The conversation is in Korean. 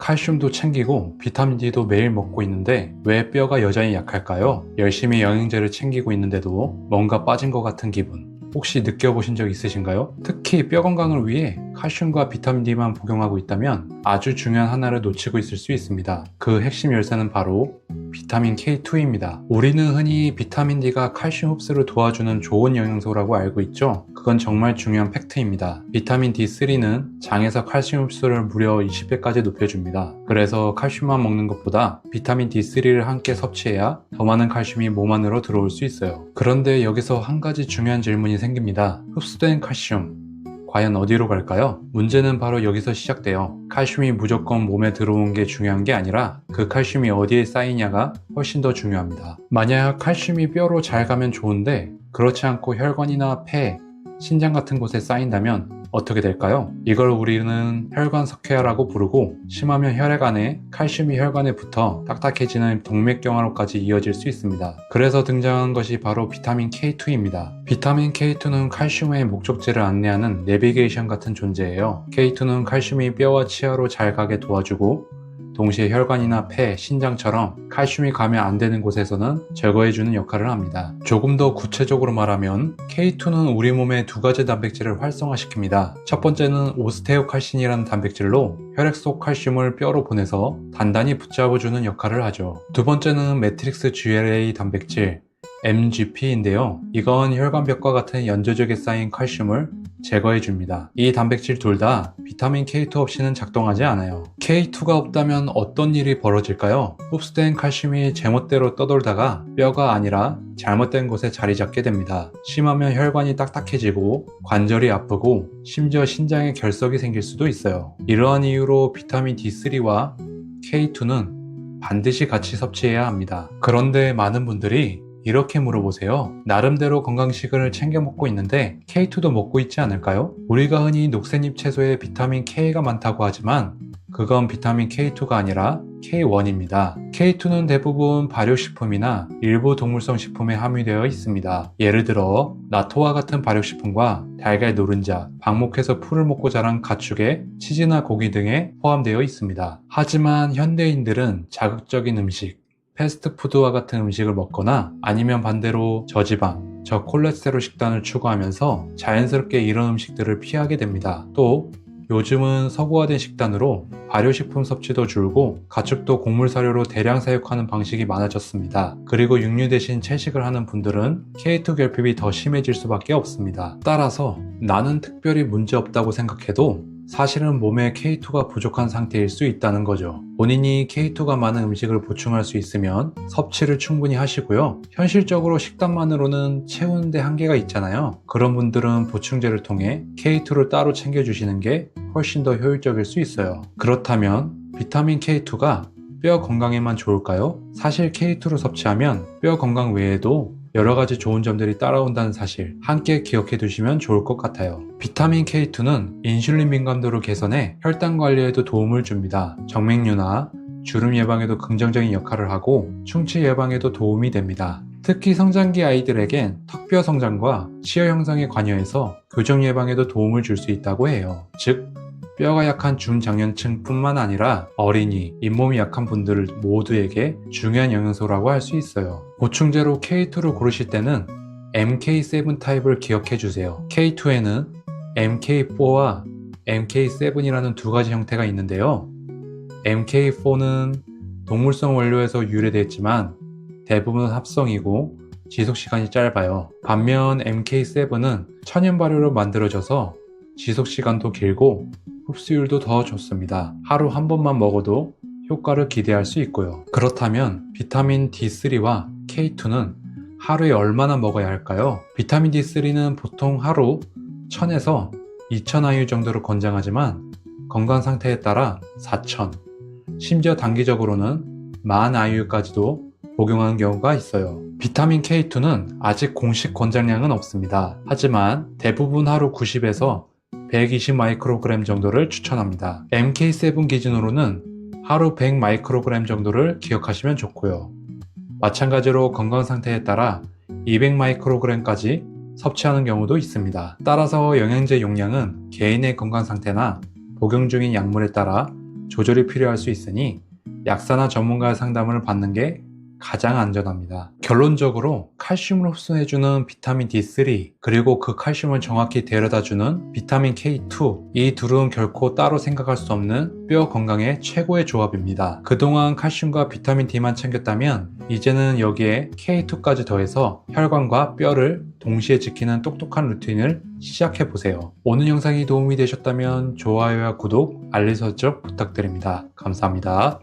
칼슘도 챙기고 비타민 D도 매일 먹고 있는데 왜 뼈가 여전히 약할까요? 열심히 영양제를 챙기고 있는데도 뭔가 빠진 것 같은 기분. 혹시 느껴보신 적 있으신가요? 특히 뼈 건강을 위해 칼슘과 비타민 D만 복용하고 있다면 아주 중요한 하나를 놓치고 있을 수 있습니다. 그 핵심 열쇠는 바로 비타민 K2입니다. 우리는 흔히 비타민 D가 칼슘 흡수를 도와주는 좋은 영양소라고 알고 있죠? 그건 정말 중요한 팩트입니다. 비타민 D3는 장에서 칼슘 흡수를 무려 20배까지 높여줍니다. 그래서 칼슘만 먹는 것보다 비타민 D3를 함께 섭취해야 더 많은 칼슘이 몸 안으로 들어올 수 있어요. 그런데 여기서 한 가지 중요한 질문이 생깁니다. 흡수된 칼슘 과연 어디로 갈까요? 문제는 바로 여기서 시작돼요. 칼슘이 무조건 몸에 들어오는 게 중요한 게 아니라 그 칼슘이 어디에 쌓이냐가 훨씬 더 중요합니다. 만약 칼슘이 뼈로 잘 가면 좋은데 그렇지 않고 혈관이나 폐, 신장 같은 곳에 쌓인다면 어떻게 될까요? 이걸 우리는 혈관 석회화라고 부르고 심하면 혈액 안에 칼슘이 혈관에 붙어 딱딱해지는 동맥경화로까지 이어질 수 있습니다. 그래서 등장한 것이 바로 비타민 K2입니다. 비타민 K2는 칼슘의 목적지를 안내하는 내비게이션 같은 존재예요. K2는 칼슘이 뼈와 치아로 잘 가게 도와주고 동시에 혈관이나 폐, 신장처럼 칼슘이 가면 안 되는 곳에서는 제거해주는 역할을 합니다. 조금 더 구체적으로 말하면 K2는 우리 몸의 두 가지 단백질을 활성화시킵니다. 첫 번째는 오스테오칼신이라는 단백질로 혈액 속 칼슘을 뼈로 보내서 단단히 붙잡아주는 역할을 하죠. 두 번째는 매트릭스 GLA 단백질 MGP인데요. 이건 혈관벽과 같은 연조적에 쌓인 칼슘을 제거해줍니다. 이 단백질 둘 다 비타민 K2 없이는 작동하지 않아요. K2가 없다면 어떤 일이 벌어질까요? 흡수된 칼슘이 제멋대로 떠돌다가 뼈가 아니라 잘못된 곳에 자리 잡게 됩니다. 심하면 혈관이 딱딱해지고 관절이 아프고 심지어 신장에 결석이 생길 수도 있어요. 이러한 이유로 비타민 D3와 K2는 반드시 같이 섭취해야 합니다. 그런데 많은 분들이 이렇게 물어보세요. 나름대로 건강식을 챙겨 먹고 있는데 K2도 먹고 있지 않을까요? 우리가 흔히 녹색잎 채소에 비타민 K가 많다고 하지만 그건 비타민 K2가 아니라 K1입니다. K2는 대부분 발효식품이나 일부 동물성 식품에 함유되어 있습니다. 예를 들어 나토와 같은 발효식품과 달걀 노른자, 방목해서 풀을 먹고 자란 가축의 치즈나 고기 등에 포함되어 있습니다. 하지만 현대인들은 자극적인 음식, 패스트푸드와 같은 음식을 먹거나 아니면 반대로 저지방, 저콜레스테롤 식단을 추구하면서 자연스럽게 이런 음식들을 피하게 됩니다. 또 요즘은 서구화된 식단으로 발효식품 섭취도 줄고 가축도 곡물 사료로 대량 사육하는 방식이 많아졌습니다. 그리고 육류 대신 채식을 하는 분들은 K2 결핍이 더 심해질 수밖에 없습니다. 따라서 나는 특별히 문제없다고 생각해도 사실은 몸에 K2가 부족한 상태일 수 있다는 거죠. 본인이 K2가 많은 음식을 보충할 수 있으면 섭취를 충분히 하시고요. 현실적으로 식단만으로는 채우는 데 한계가 있잖아요. 그런 분들은 보충제를 통해 K2를 따로 챙겨주시는 게 훨씬 더 효율적일 수 있어요. 그렇다면 비타민 K2가 뼈 건강에만 좋을까요? 사실 K2를 섭취하면 뼈 건강 외에도 여러 가지 좋은 점들이 따라온다는 사실 함께 기억해 두시면 좋을 것 같아요. 비타민 K2는 인슐린 민감도를 개선해 혈당 관리에도 도움을 줍니다. 정맥류나 주름 예방에도 긍정적인 역할을 하고 충치 예방에도 도움이 됩니다. 특히 성장기 아이들에겐 턱뼈 성장과 치아 형성에 관여해서 교정 예방에도 도움을 줄 수 있다고 해요. 즉 뼈가 약한 중장년층뿐만 아니라 어린이, 잇몸이 약한 분들 모두에게 중요한 영양소라고 할 수 있어요. 보충제로 K2를 고르실 때는 MK7 타입을 기억해 주세요. K2에는 MK4와 MK7이라는 두 가지 형태가 있는데요. MK4는 동물성 원료에서 유래됐지만 대부분 합성이고 지속시간이 짧아요. 반면 MK7은 천연 발효로 만들어져서 지속시간도 길고 흡수율도 더 좋습니다. 하루 한 번만 먹어도 효과를 기대할 수 있고요. 그렇다면 비타민 D3와 K2는 하루에 얼마나 먹어야 할까요? 비타민 D3는 보통 하루 1000에서 2000IU 정도를 권장하지만 건강 상태에 따라 4000, 심지어 단기적으로는 10,000IU까지도 복용하는 경우가 있어요. 비타민 K2는 아직 공식 권장량은 없습니다. 하지만 대부분 하루 90에서 120 마이크로그램 정도를 추천합니다. MK7 기준으로는 하루 100 마이크로그램 정도를 기억하시면 좋고요. 마찬가지로 건강 상태에 따라 200 마이크로그램까지 섭취하는 경우도 있습니다. 따라서 영양제 용량은 개인의 건강 상태나 복용 중인 약물에 따라 조절이 필요할 수 있으니 약사나 전문가의 상담을 받는 게 가장 안전합니다. 결론적으로 칼슘을 흡수해주는 비타민 D3 그리고 그 칼슘을 정확히 데려다주는 비타민 K2 이 둘은 결코 따로 생각할 수 없는 뼈 건강의 최고의 조합입니다. 그동안 칼슘과 비타민 D만 챙겼다면 이제는 여기에 K2까지 더해서 혈관과 뼈를 동시에 지키는 똑똑한 루틴을 시작해보세요. 오늘 영상이 도움이 되셨다면 좋아요와 구독, 알림 설정 부탁드립니다. 감사합니다.